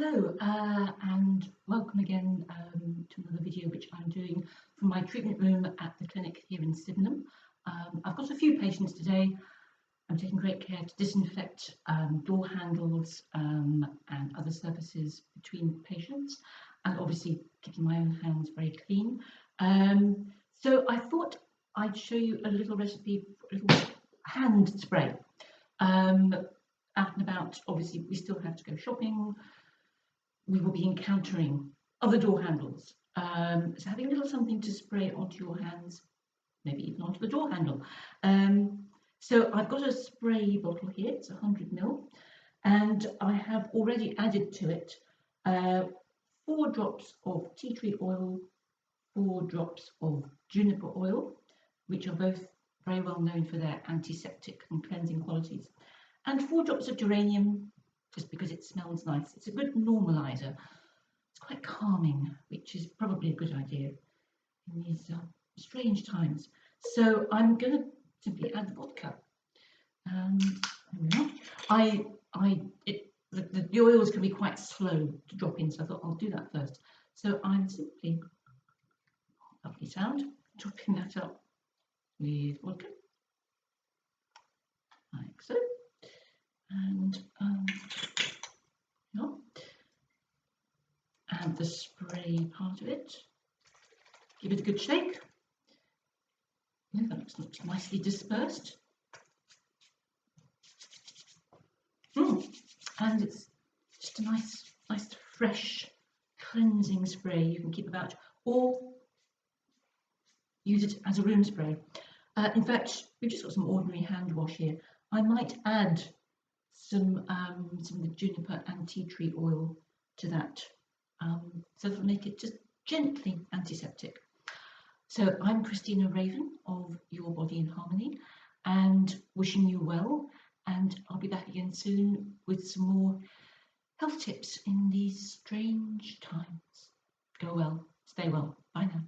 Hello and welcome again to another video which I'm doing from my treatment room at the clinic here in Sydenham. I've got a few patients today. I'm taking great care to disinfect door handles and other surfaces between patients, and obviously keeping my own hands very clean. So I thought I'd show you a little recipe for a little hand spray. Out and about, obviously we still have to go shopping. We will be encountering other door handles. So having a little something to spray onto your hands, maybe even onto the door handle. So I've got a spray bottle here, it's 100 ml, and I have already added to it 4 drops of tea tree oil, 4 drops of juniper oil, which are both very well known for their antiseptic and cleansing qualities, and 4 drops of geranium, just because it smells nice. It's a good normalizer. It's quite calming, which is probably a good idea in these strange times. So I'm going to simply add vodka. The oils can be quite slow to drop in, so I thought I'll do that first. So I'm simply, lovely sound, dropping that up with vodka, like so. And add the spray part of it, give it a good shake. That looks nicely dispersed. And it's just a nice fresh cleansing spray you can keep about, or use it as a room spray. In fact, we've just got some ordinary hand wash here. I might add some of the juniper and tea tree oil to that, so that'll make it just gently antiseptic. So I'm Christina Raven of Your Body in Harmony, and wishing you well, and I'll be back again soon with some more health tips in these strange times. Go well, stay well, bye now.